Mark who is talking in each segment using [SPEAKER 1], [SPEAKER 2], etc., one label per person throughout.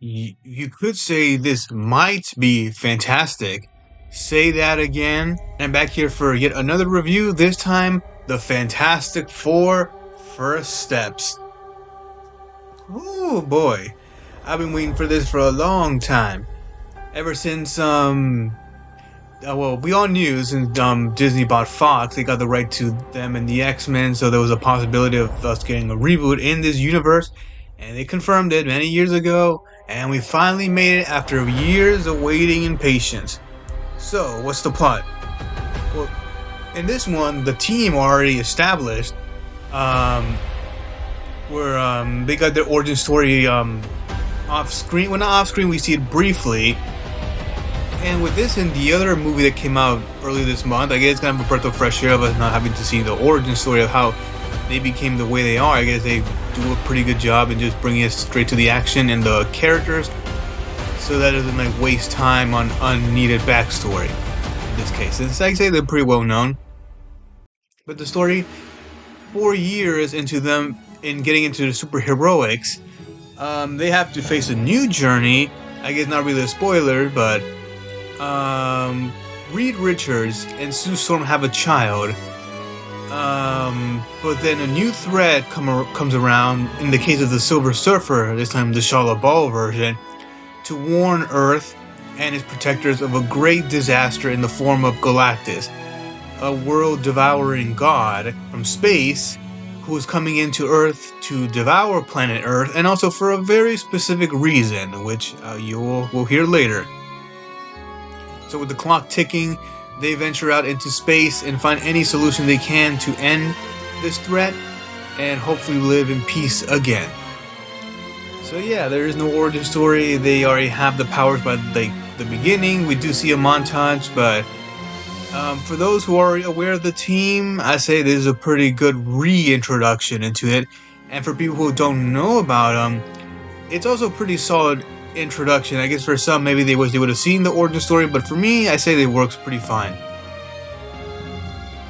[SPEAKER 1] You could say this might be fantastic. Say that again. I'm back here for yet another review, this time the Fantastic Four First Steps. Oh boy, I've been waiting for this for a long time. Ever since, well, we all knew since Disney bought Fox, they got the right to them and the X-Men, so there was a possibility of us getting a reboot in this universe, and they confirmed it many years ago, and we finally made it after years of waiting and patience. So, what's the plot? Well, in this one, the team already established, where they got their origin story off screen. Well, not off screen, we see it briefly. And with this and the other movie that came out early this month, I guess it's kind of a breath of fresh air of us not having to see the origin story of how they became the way they are. I guess they do a pretty good job in just bringing us straight to the action and the characters, so that doesn't like waste time on unneeded backstory. In this case, since like I say they're pretty well known, but the story, 4 years into them in getting into the superheroics, they have to face a new journey. I guess not really a spoiler, but Reed Richards and Sue Storm have a child. But then a new threat comes around in the case of the Silver Surfer, this time the Shah LaBeouf version, to warn Earth and its protectors of a great disaster in the form of Galactus, a world-devouring god from space who is coming into Earth to devour planet Earth, and also for a very specific reason, which you will hear later. So with the clock ticking, they venture out into space and find any solution they can to end this threat and hopefully live in peace again. So yeah, there is no origin story. They already have the powers by the beginning. We do see a montage, but for those who are aware of the team, I say this is a pretty good reintroduction into it. And for people who don't know about them, it's also a pretty solid introduction. I guess for some, maybe they would have seen the origin story, but for me, I say it works pretty fine.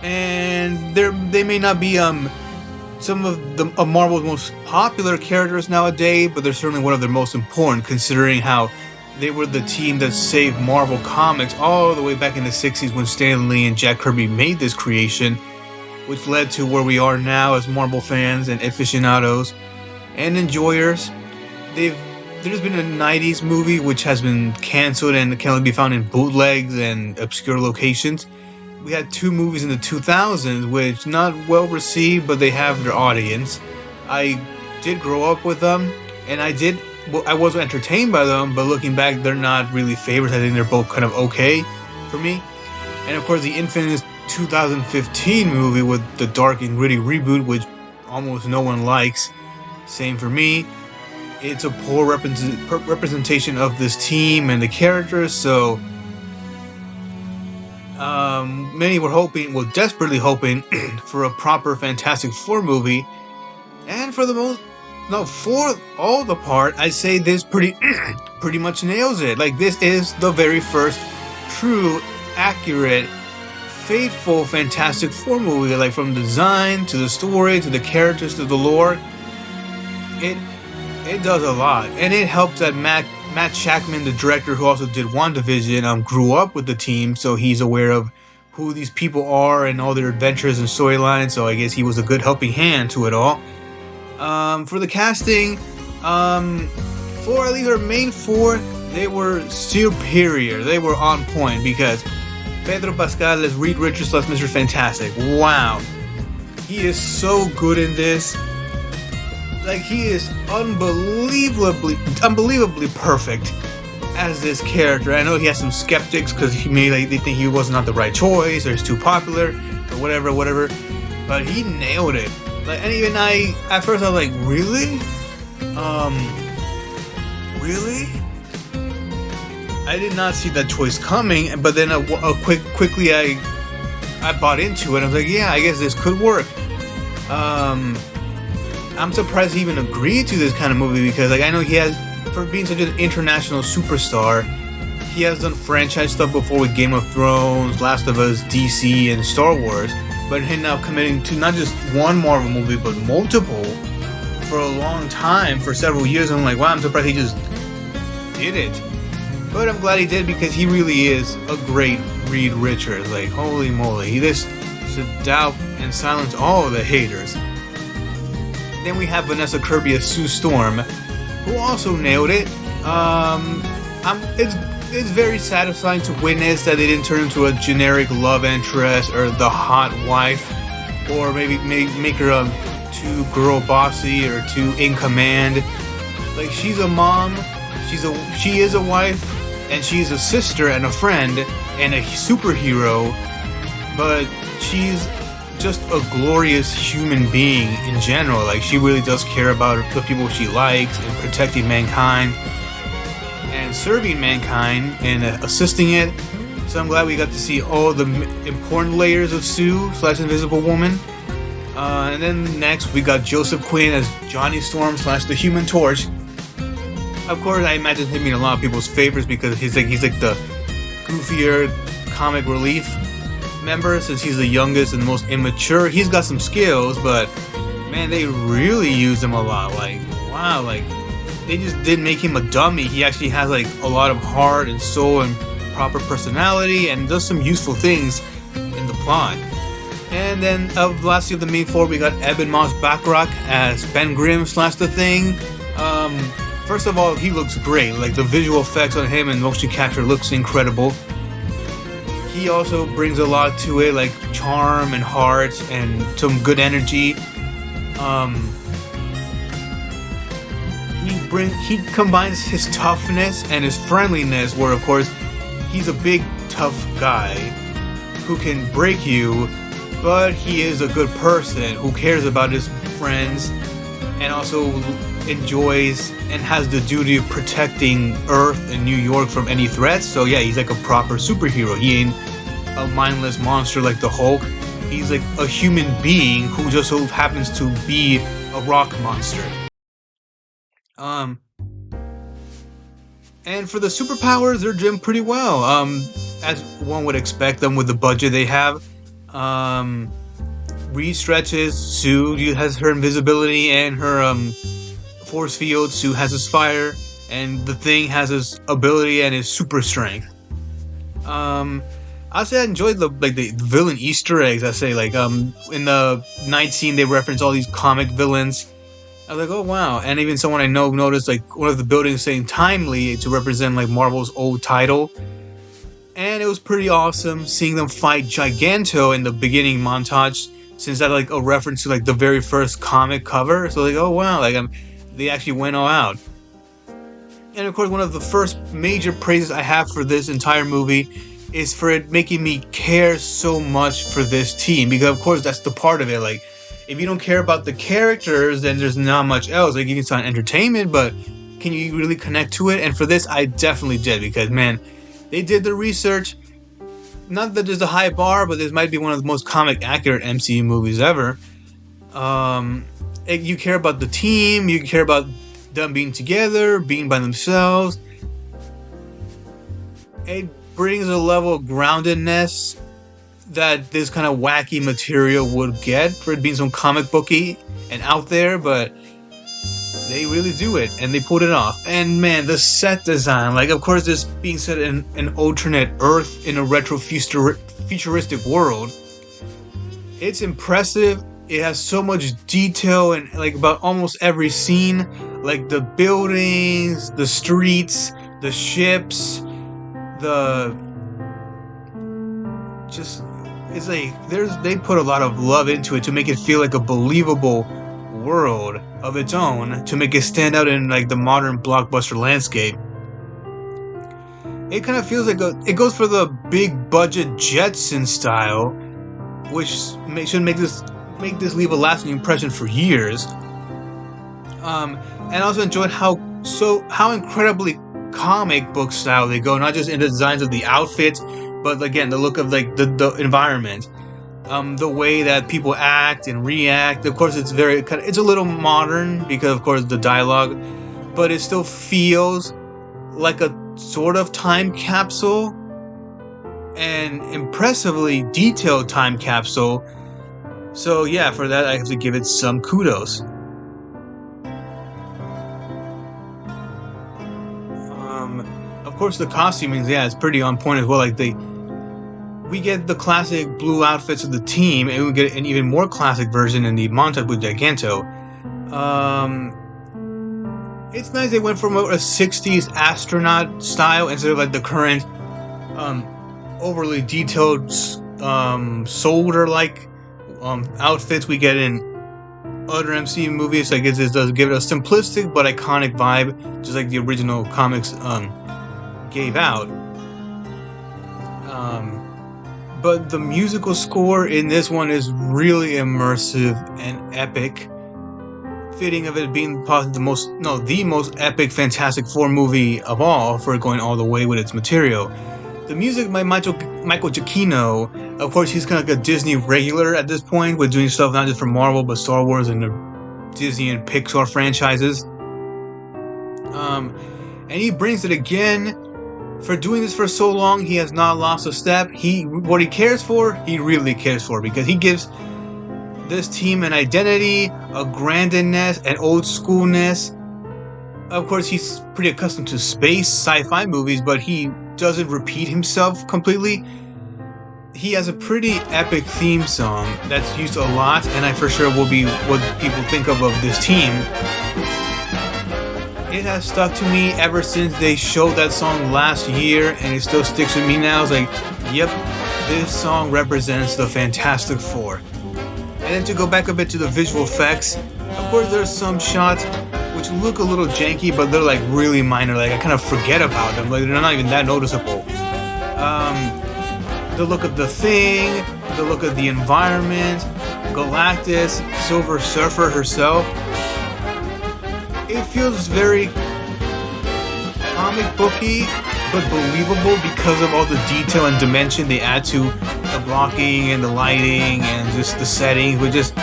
[SPEAKER 1] And they may not be some of Marvel's most popular characters nowadays, but they're certainly one of their most important, considering how they were the team that saved Marvel Comics all the way back in the 60s when Stan Lee and Jack Kirby made this creation, which led to where we are now as Marvel fans and aficionados and enjoyers. There's been a 90s movie which has been cancelled and can only be found in bootlegs and obscure locations. We had 2 movies in the 2000s which not well received, but they have their audience. I did grow up with them, and I was entertained by them, but looking back, they're not really favorites. I think they're both kind of okay for me. And of course, the infamous 2015 movie with the dark and gritty reboot, which almost no one likes. Same for me. It's a poor representation of this team and the characters, so many were desperately hoping for a proper Fantastic Four movie, and for all the part, I say this pretty much nails it. Like, this is the very first true, accurate, faithful Fantastic Four movie, like from design to the story to the characters to the lore. It does a lot, and it helps that Matt Shakman, the director who also did WandaVision, grew up with the team, so he's aware of who these people are and all their adventures and storylines, so I guess he was a good helping hand to it all. For the casting, for at least our main 4, they were superior. They were on point, because Pedro Pascal as Reed Richards plus Mr. Fantastic. Wow. He is so good in this. Like, he is unbelievably perfect as this character. I know he has some skeptics because they think he was not the right choice or he's too popular or whatever. But he nailed it. Like, and even at first I was like, really? Really? I did not see that choice coming, but then quickly I bought into it. I was like, yeah, I guess this could work. I'm surprised he even agreed to this kind of movie, because like I know he has, for being such an international superstar, he has done franchise stuff before with Game of Thrones, Last of Us, DC, and Star Wars, but him now committing to not just one Marvel movie but multiple for a long time, for several years. I'm like, wow, I'm surprised he just did it. But I'm glad he did because he really is a great Reed Richards. Like, holy moly. He just should doubt and silence all the haters. Then we have Vanessa Kirby as Sue Storm, who also nailed it. It's very satisfying to witness that they didn't turn into a generic love interest or the hot wife, or maybe make her too girl bossy or too in command. Like, she's a mom, she is a wife, and she's a sister and a friend and a superhero, but she's just a glorious human being in general. Like, she really does care about the people she likes and protecting mankind and serving mankind and assisting it. So I'm glad we got to see all the important layers of Sue / Invisible Woman. And then next we got Joseph Quinn as Johnny Storm / the Human Torch. Of course, I imagine him being a lot of people's favorites because he's like the goofier comic relief member, since he's the youngest and most immature. He's got some skills, but man, they really use him a lot. Like, wow, like they just didn't make him a dummy. He actually has like a lot of heart and soul and proper personality and does some useful things in the plot. And then lastly of the main four, we got Ebon Moss-Bachrach as Ben Grimm / the Thing. First of all, he looks great. Like, the visual effects on him and motion capture looks incredible. He also brings a lot to it, like charm and heart and some good energy. He combines his toughness and his friendliness, where of course he's a big tough guy who can break you, but he is a good person who cares about his friends and also enjoys and has the duty of protecting Earth and New York from any threats. So yeah, he's like a proper superhero. He ain't a mindless monster like the Hulk. He's like a human being who just so happens to be a rock monster. And for the superpowers, they're doing pretty well. As one would expect them with the budget they have. Reed stretches, Sue has her invisibility and her force field, Sue has his fire, and the Thing has his ability and his super strength. I say I enjoyed the villain Easter eggs. I say like in the night scene they reference all these comic villains. I was like, oh wow. And even someone I know noticed like one of the buildings saying Timely to represent like Marvel's old title. And it was pretty awesome seeing them fight Giganto in the beginning montage, since that's like a reference to like the very first comic cover. So like, oh wow, like they actually went all out. And of course, one of the first major praises I have for this entire movie is for it making me care so much for this team, because of course that's the part of it. Like, if you don't care about the characters, then there's not much else. Like, you can find entertainment, but can you really connect to it? And for this, I definitely did, because man, they did the research. Not that there's a high bar, but this might be one of the most comic accurate MCU movies ever. You care about the team, you care about them being together, being by themselves. It brings a level of groundedness that this kind of wacky material would get for it being some comic booky and out there, but they really do it, and they pulled it off. And man, the set design, like of course this being set in an alternate Earth in a retro futuristic world, it's impressive. It has so much detail and like about almost every scene, like the buildings, the streets, the ships, it's like they put a lot of love into it to make it feel like a believable world of its own, to make it stand out in like the modern blockbuster landscape. It kind of feels like it goes for the big budget Jetson style, which should make this leave a lasting impression for years. And I also enjoyed how incredibly comic book style they go, not just in the designs of the outfits, but again the look of like the environment, the way that people act and react. Of course, it's a little modern because of course the dialogue, but it still feels like a sort of time capsule, and impressively detailed time capsule. So yeah, for that I have to give it some kudos. Of course, the costuming, yeah, it's pretty on point as well. Like we get the classic blue outfits of the team, and we get an even more classic version in the montage with Giganto. Um, it's nice they went from a 60s astronaut style instead of like the current um, overly detailed soldier-like outfits we get in other MCU movies. I guess it does give it a simplistic but iconic vibe, just like the original comics gave out. But the musical score in this one is really immersive and epic, fitting of it being possibly the most epic Fantastic Four movie of all for going all the way with its material. The music by Michael Giacchino, of course, he's kind of like a Disney regular at this point, with doing stuff not just for Marvel but Star Wars and the Disney and Pixar franchises. And he brings it again. For doing this for so long, he has not lost a step. What he cares for, he really cares for, because he gives this team an identity, a grandness, an old schoolness. Of course, he's pretty accustomed to space sci-fi movies, but he doesn't repeat himself completely. He has a pretty epic theme song that's used a lot, and I for sure will be what people think of this team. It has stuck to me ever since they showed that song last year, and it still sticks with me now. It's like, yep, this song represents the Fantastic Four. And then to go back a bit to the visual effects, of course there's some shots which look a little janky, but they're like really minor. Like I kind of forget about them. Like they're not even that noticeable. The look of the Thing, the look of the environment, Galactus, Silver Surfer herself. It feels very comic booky, but believable because of all the detail and dimension they add to the blocking and the lighting and just the settings, which just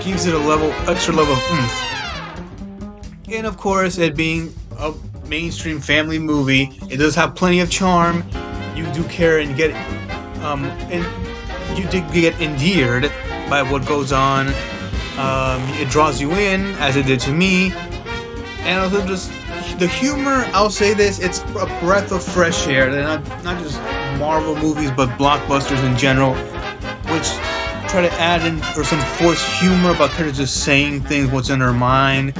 [SPEAKER 1] gives it extra level of oomph. And of course, it being a mainstream family movie, it does have plenty of charm. You do care and get, and you did get endeared by what goes on. It draws you in, as it did to me. And also just the humor, I'll say this, it's a breath of fresh air. They're not just Marvel movies, but blockbusters in general, which try to add in or some forced humor about kind of just saying things, what's in their mind,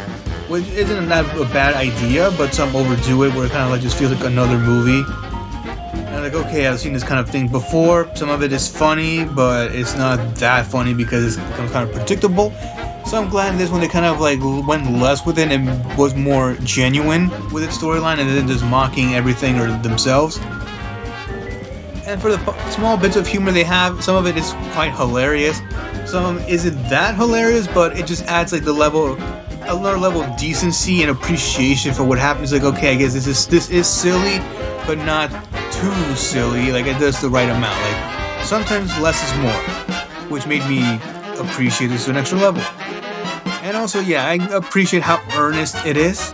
[SPEAKER 1] which isn't that a bad idea, but some overdo it where it kind of like just feels like another movie. And I'm like, okay, I've seen this kind of thing before. Some of it is funny, but it's not that funny because it becomes kind of predictable. So I'm glad in this one they kind of like went less with it and was more genuine with its storyline and then just mocking everything or themselves. And for the small bits of humor they have, some of it is quite hilarious. Some isn't that hilarious, but it just adds like another level of decency and appreciation for what happens. Like, okay, I guess this is silly, but not too silly. Like it does the right amount. Like sometimes less is more, which made me appreciate this to an extra level. And also, yeah, I appreciate how earnest it is.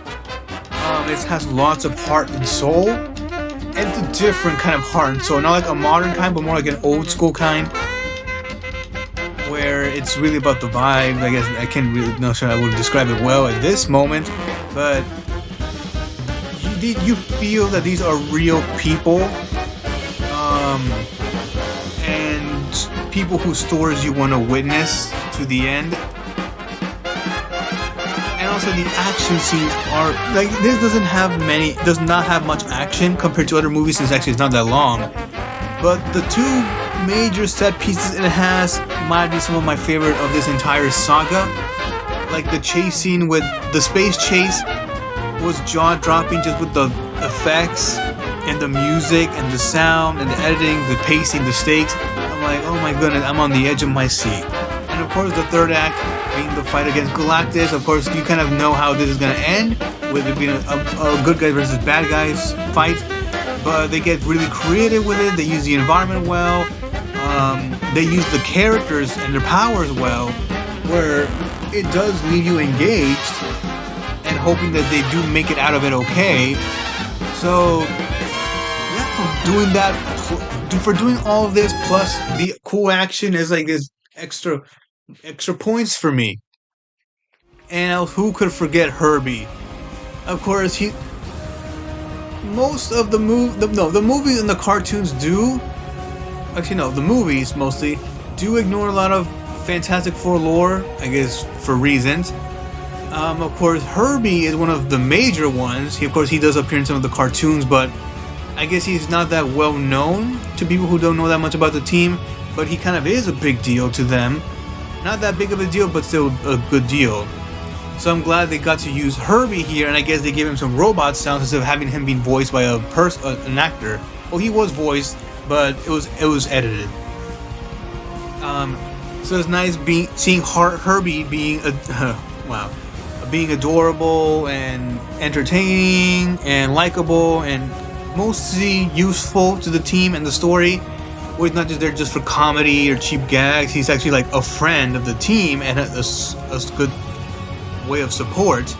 [SPEAKER 1] It has lots of heart and soul. And it's a different kind of heart and soul. Not like a modern kind, but more like an old school kind. Where it's really about the vibe. I guess I can't really know sure I would describe it well at this moment. But you feel that these are real people. And people whose stories you want to witness to the end. And also the action scenes are like this does not have much action compared to other movies since actually it's not that long. But the two major set pieces it has might be some of my favorite of this entire saga. Like the chase scene with the space chase was jaw-dropping just with the effects and the music and the sound and the editing, the pacing, the stakes. I'm like, oh my goodness, I'm on the edge of my seat. And of course the third act being the fight against Galactus. Of course you kind of know how this is going to end, with it being a good guys versus bad guys fight. But they get really creative with it. They use the environment well. They use the characters and their powers well, where it does leave you engaged and hoping that they do make it out of it okay. So yeah, for doing all of this plus the cool action is like this extra points for me. And who could forget Herbie? Of course, most of the the movies and the cartoons do. Actually, no, the movies mostly do ignore a lot of Fantastic Four lore, I guess for reasons. Of course, Herbie is one of the major ones. Of course, he does appear in some of the cartoons, but I guess he's not that well known to people who don't know that much about the team. But he kind of is a big deal to them. Not that big of a deal, but still a good deal. So I'm glad they got to use Herbie here, and I guess they gave him some robot sounds instead of having him being voiced by an actor. Well, he was voiced, but it was edited. So it's nice seeing Herbie being being adorable and entertaining and likable and mostly useful to the team and the story. Where he's not just there just for comedy or cheap gags. He's actually like a friend of the team and a good way of support.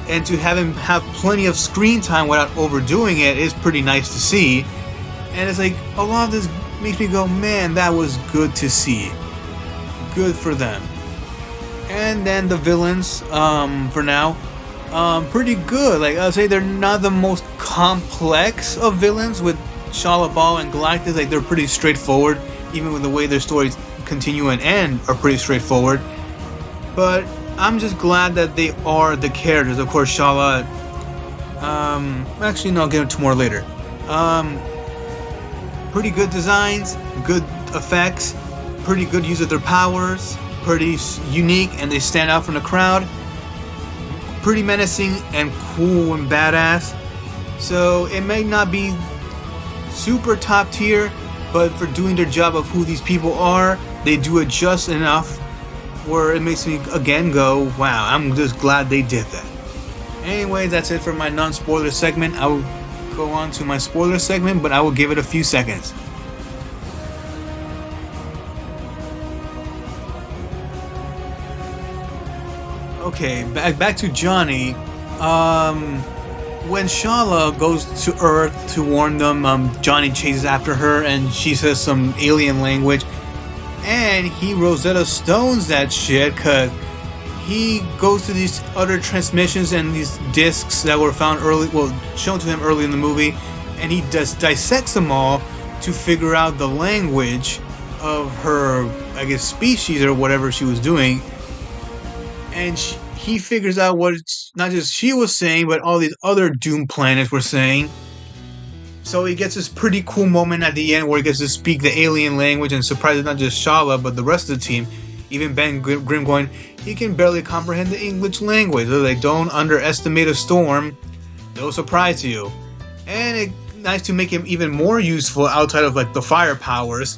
[SPEAKER 1] And to have him have plenty of screen time without overdoing it is pretty nice to see. And it's like a lot of this makes me go, man, that was good to see. Good for them. And then the villains, for now, pretty good. Like I'll say, they're not the most complex of villains with Shalla-Bal and Galactus. Like they're pretty straightforward, even with the way their stories continue and end are pretty straightforward. But I'm just glad that they are the characters. Of course, Shala. Actually, no, I'll get into more later. Pretty good designs, good effects, pretty good use of their powers, pretty unique, and they stand out from the crowd. Pretty menacing and cool and badass. So it may not be super top tier, but for doing their job of who these people are, they do it just enough where it makes me again go, wow, I'm just glad they did that. Anyway, that's it for my non-spoiler segment. I will go on to my spoiler segment, but I will give it a few seconds. Okay, back to Johnny. When Shala goes to Earth to warn them, Johnny chases after her and she says some alien language. And he Rosetta Stones that shit, cause he goes to these other transmissions and these discs that were found shown to him early in the movie, and he dissects them all to figure out the language of her, I guess, species or whatever she was doing. And he figures out what not just she was saying, but all these other doomed planets were saying. So he gets this pretty cool moment at the end where he gets to speak the alien language and surprises not just Shala, but the rest of the team. Even Ben Grimm going, he can barely comprehend the English language. So they don't underestimate a storm. No surprise to you. And it's nice to make him even more useful outside of like the fire powers.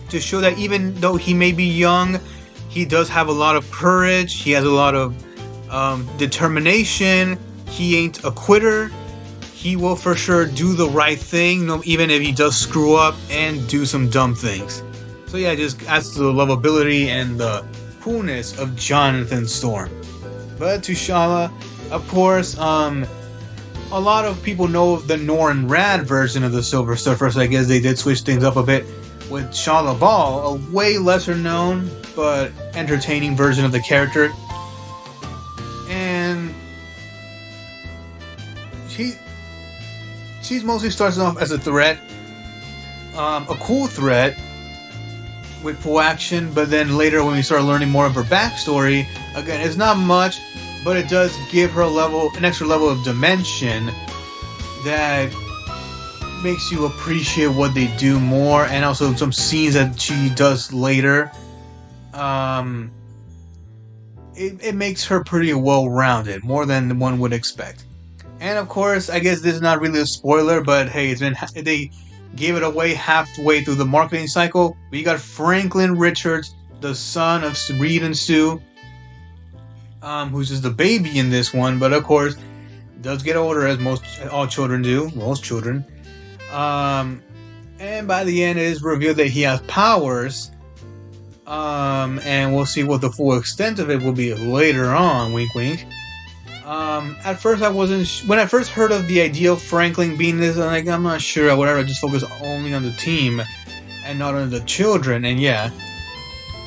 [SPEAKER 1] To show that even though he may be young, he does have a lot of courage. He has a lot of determination. He ain't a quitter. He will for sure do the right thing, even if he does screw up and do some dumb things. So yeah, just adds to the lovability and the coolness of Jonathan Storm. But to Shala, of course, a lot of people know the Norrin Radd version of the Silver Surfer, so I guess they did switch things up a bit with Shalla-Bal, a way lesser known but entertaining version of the character. And she mostly starts off as a threat, a cool threat with full action, but then later when we start learning more of her backstory, again, it's not much, but it does give her an extra level of dimension that makes you appreciate what they do more, and also some scenes that she does later. It makes her pretty well-rounded, more than one would expect. And of course, I guess this is not really a spoiler, but hey, they gave it away halfway through the marketing cycle. We got Franklin Richards, the son of Reed and Sue, who's just the baby in this one, but of course does get older, as all children do, most children. And by the end, it is revealed that he has powers. And we'll see what the full extent of it will be later on. Wink, wink. At first, I wasn't. When I first heard of the idea of Franklin being this, I'm not sure. I would ever just focus only on the team and not on the children. And yeah,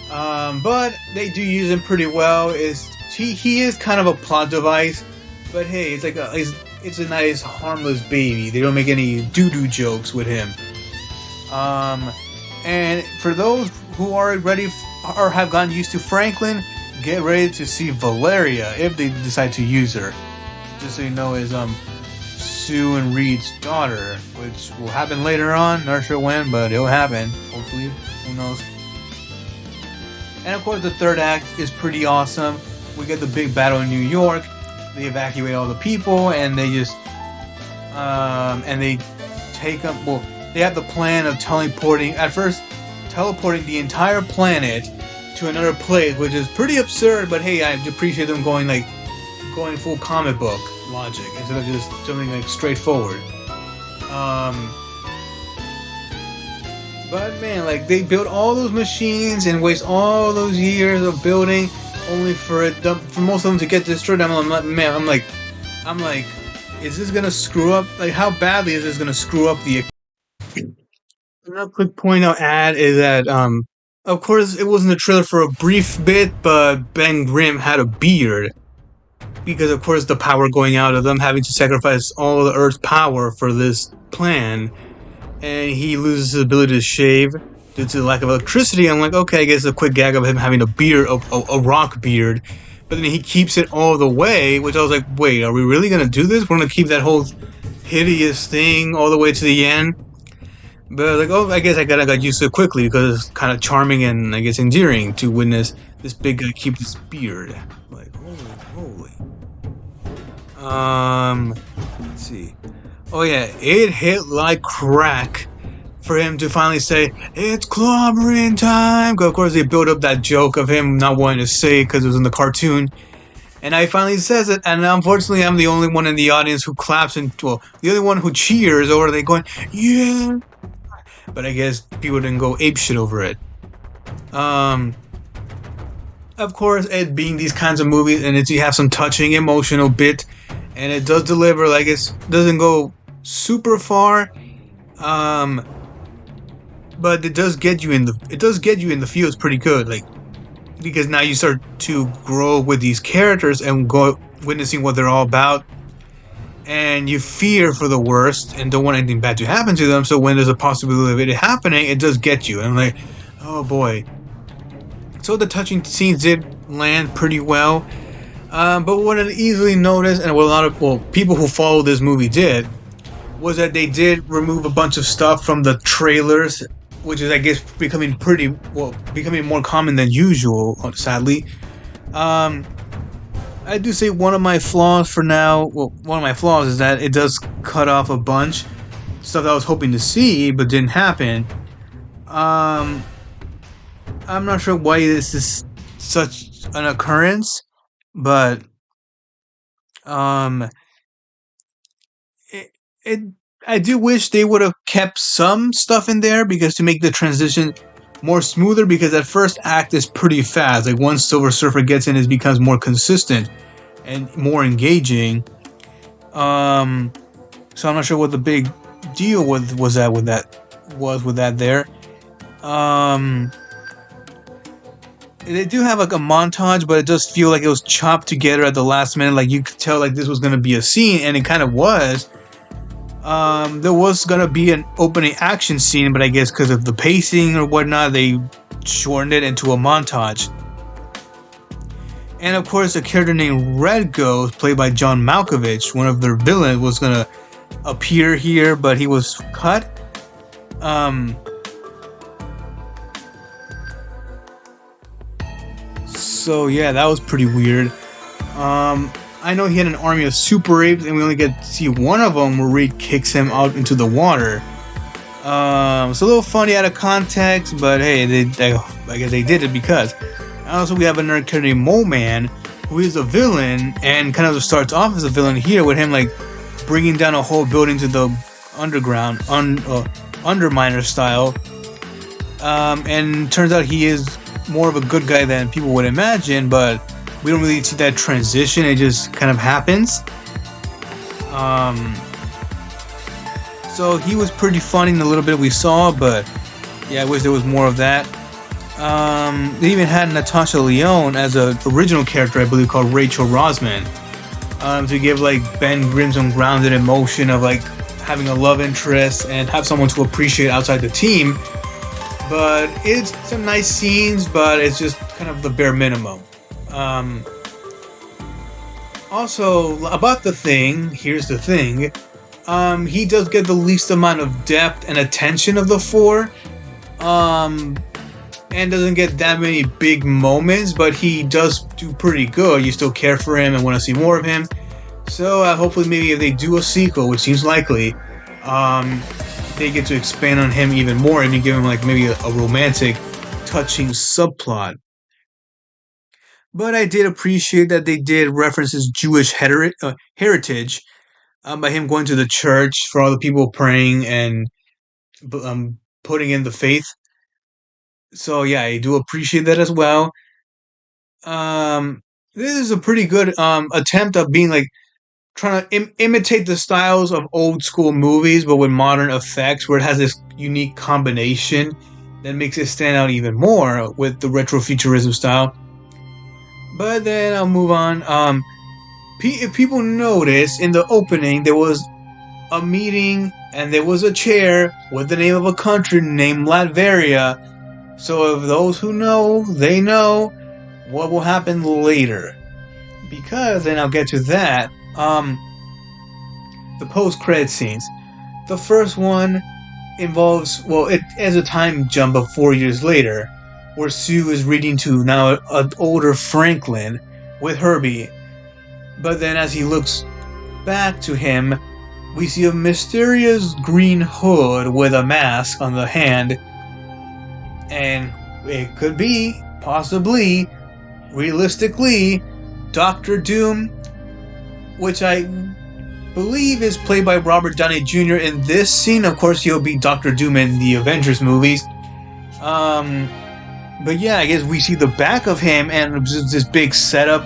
[SPEAKER 1] but they do use him pretty well. He is kind of a plot device, but hey, it's it's a nice harmless baby. They don't make any doo-doo jokes with him. And for those who are ready or have gotten used to Franklin, get ready to see Valeria if they decide to use her. Just so you know, is Sue and Reed's daughter, which will happen later on. Not sure when, but it'll happen. Hopefully, who knows? And of course, the third act is pretty awesome. We get the big battle in New York. They evacuate all the people, and they just and they take them. Well, they have the plan of teleporting the entire planet to another place, which is pretty absurd. But hey, I appreciate them going full comic book logic instead of just something like straightforward. But man, like they built all those machines and waste all those years of building, only for most of them to get destroyed. I'm like, is this gonna screw up? Like, how badly is this gonna screw up the? Another quick point I'll add is that, of course, it wasn't a trailer for a brief bit, but Ben Grimm had a beard. Because, of course, the power going out of them, having to sacrifice all of the Earth's power for this plan. And he loses his ability to shave due to the lack of electricity. I'm like, okay, I guess a quick gag of him having a beard, a rock beard. But then he keeps it all the way, which I was like, wait, are we really going to do this? We're going to keep that whole hideous thing all the way to the end? But like, oh, I guess I got used to it quickly because it's kind of charming and I guess endearing to witness this big guy keep this beard. Like, holy. Let's see. Oh yeah, it hit like crack for him to finally say, it's clobbering time. Of course, they built up that joke of him not wanting to say it because it was in the cartoon. And I finally says it, and unfortunately, I'm the only one in the audience who claps and, well, the only one who cheers over they going, yeah. But I guess people didn't go apeshit over it. Of course, it being these kinds of movies, and you have some touching, emotional bit, and it does deliver. Like it doesn't go super far, but it does get you in the feels pretty good. Like because now you start to grow with these characters and go witnessing what they're all about. And you fear for the worst and don't want anything bad to happen to them. So when there's a possibility of it happening, it does get you. And I'm like, oh boy. So the touching scenes did land pretty well. But what I easily noticed, and what a lot of people who follow this movie did, was that they did remove a bunch of stuff from the trailers, which is, I guess, becoming more common than usual, sadly. I do say one of my flaws is that it does cut off a bunch stuff that I was hoping to see but didn't happen. I'm not sure why this is such an occurrence, but I do wish they would have kept some stuff in there because to make the transition more smoother, because that first act is pretty fast. Like once Silver Surfer gets in, it becomes more consistent and more engaging. So I'm not sure what the big deal was with that there. They do have like a montage, but it does feel like it was chopped together at the last minute. Like you could tell like this was gonna be a scene, and it kind of was. There was gonna be an opening action scene, but I guess because of the pacing or whatnot, they shortened it into a montage. And of course, a character named Red Ghost, played by John Malkovich, one of their villains, was gonna appear here, but he was cut. So yeah, that was pretty weird. I know he had an army of super apes, and we only get to see one of them where Reed kicks him out into the water. It's a little funny out of context, but hey, I guess they did it because. Also, we have another character named Mole Man, who is a villain, and kind of starts off as a villain here with him like bringing down a whole building to the underground, Underminer style. And turns out he is more of a good guy than people would imagine, but we don't really see that transition. It just kind of happens. So he was pretty funny in the little bit we saw, but yeah, I wish there was more of that. They even had Natasha Lyonne as an original character, I believe, called Rachel Rosman. to give like Ben Grimm some grounded emotion of like having a love interest and have someone to appreciate outside the team. But it's some nice scenes, but it's just kind of the bare minimum. Also, about the Thing, here's the thing. He does get the least amount of depth and attention of the four. And doesn't get that many big moments, but he does do pretty good. You still care for him and want to see more of him. So hopefully maybe if they do a sequel, which seems likely, they get to expand on him even more and give him like maybe a romantic, touching subplot. But I did appreciate that they did reference his Jewish heritage by him going to the church for all the people praying and putting in the faith. So yeah, I do appreciate that as well. This is a pretty good attempt of being like trying to imitate the styles of old school movies, but with modern effects, where it has this unique combination that makes it stand out even more with the retrofuturism style. But then I'll move on. If people notice in the opening, there was a meeting and there was a chair with the name of a country named Latveria. So if those who know, they know what will happen later. Because, and I'll get to that, the post-credit scenes. The first one involves, well, it has a time jump of 4 years later, where Sue is reading to now an older Franklin with Herbie. But then as he looks back to him, we see a mysterious green hood with a mask on the hand. And it could be, possibly, realistically, Dr. Doom, which I believe is played by Robert Downey Jr. in this scene. Of course, he'll be Dr. Doom in the Avengers movies. But yeah, I guess we see the back of him and this big setup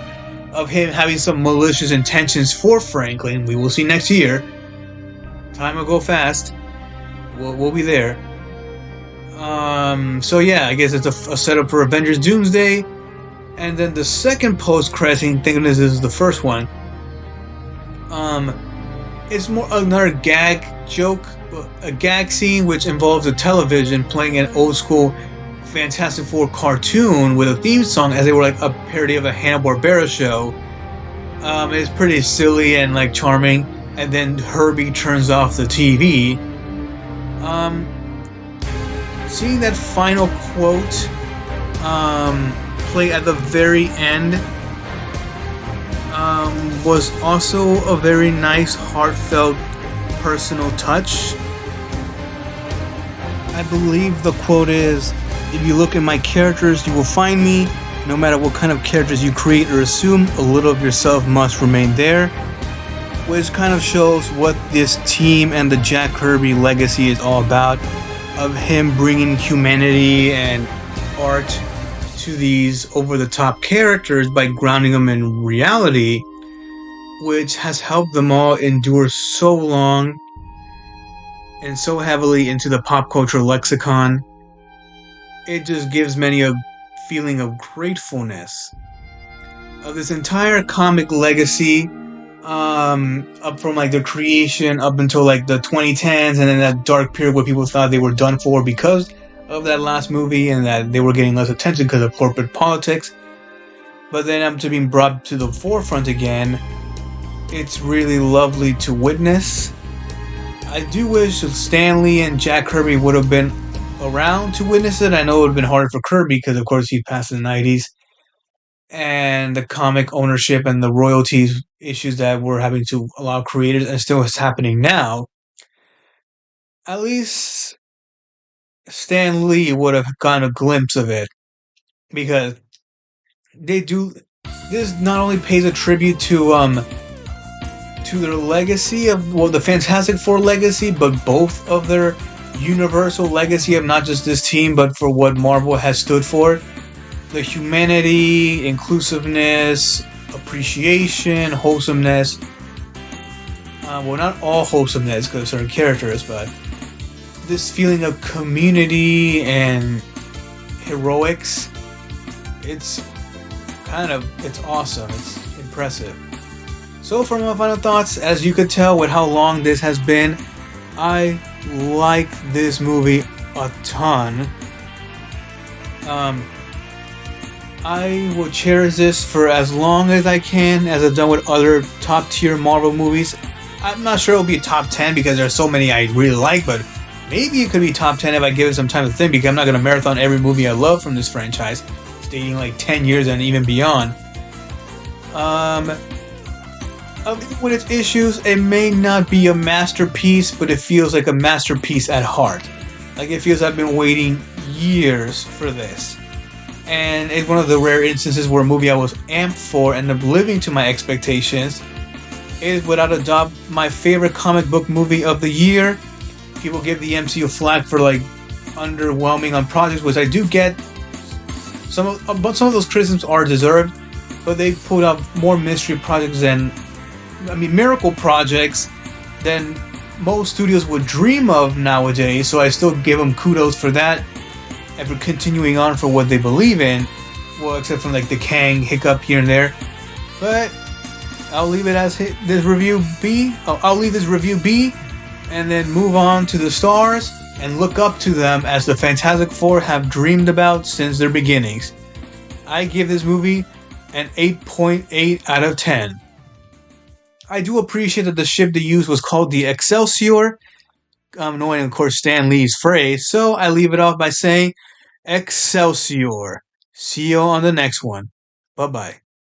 [SPEAKER 1] of him having some malicious intentions for Franklin. We will see next year. Time will go fast. We'll be there. So yeah, I guess it's a setup for Avengers Doomsday. And then the second post-credit scene, thinking this is the first one. It's more another gag joke, a gag scene which involves a television playing an old school Fantastic Four cartoon with a theme song as they were like a parody of a Hanna-Barbera show. It's pretty silly and like charming. And then Herbie turns off the TV. Seeing that final quote play at the very end was also a very nice, heartfelt, personal touch. I believe the quote is, "If you look at my characters, you will find me. No matter what kind of characters you create or assume, a little of yourself must remain there." Which kind of shows what this team and the Jack Kirby legacy is all about, of him bringing humanity and art to these over-the-top characters by grounding them in reality, which has helped them all endure so long and so heavily into the pop culture lexicon. It just gives many a feeling of gratefulness of this entire comic legacy, up from like the creation up until like the 2010s, and then that dark period where people thought they were done for because of that last movie and that they were getting less attention because of corporate politics. But then up to being brought to the forefront again, it's really lovely to witness. I do wish Stan Lee and Jack Kirby would have been around to witness it. I know it would have been harder for Kirby because of course he passed in the 90s, and the comic ownership and the royalties issues that we're having to allow creators, and still is happening now. At least Stan Lee would have gotten a glimpse of it, because they do. This not only pays a tribute to their legacy of, well, the Fantastic Four legacy, but both of their universal legacy of not just this team, but for what Marvel has stood for. The humanity, inclusiveness, appreciation, wholesomeness. Well, not all wholesomeness because of certain characters, but this feeling of community and heroics. It's awesome. It's impressive. So, for my final thoughts, as you could tell with how long this has been, I like this movie a ton. Um, I will cherish this for as long as I can, as I've done with other top tier Marvel movies. I'm not sure it'll be a top 10 because there's so many I really like, but maybe it could be top 10 if I give it some time to think, because I'm not going to marathon every movie I love from this franchise, stating like 10 years and even beyond. Um, with its issues, it may not be a masterpiece, but it feels like a masterpiece at heart. Like it feels I've been waiting years for this. And it's one of the rare instances where a movie I was amped for ended up living to my expectations. It is without a doubt my favorite comic book movie of the year. People give the MCU flack for like underwhelming on projects, which I do get. But some of those criticisms are deserved. But they put out more mystery projects miracle projects than most studios would dream of nowadays. So I still give them kudos for that and for continuing on for what they believe in. Well, except from like the Kang hiccup here and there. But I'll leave it as this review be. I'll leave this review be, and then move on to the stars and look up to them as the Fantastic Four have dreamed about since their beginnings. I give this movie an 8.8 out of 10. I do appreciate that the ship they used was called the Excelsior, knowing of course Stan Lee's phrase, so I leave it off by saying Excelsior. See you on the next one. Bye bye.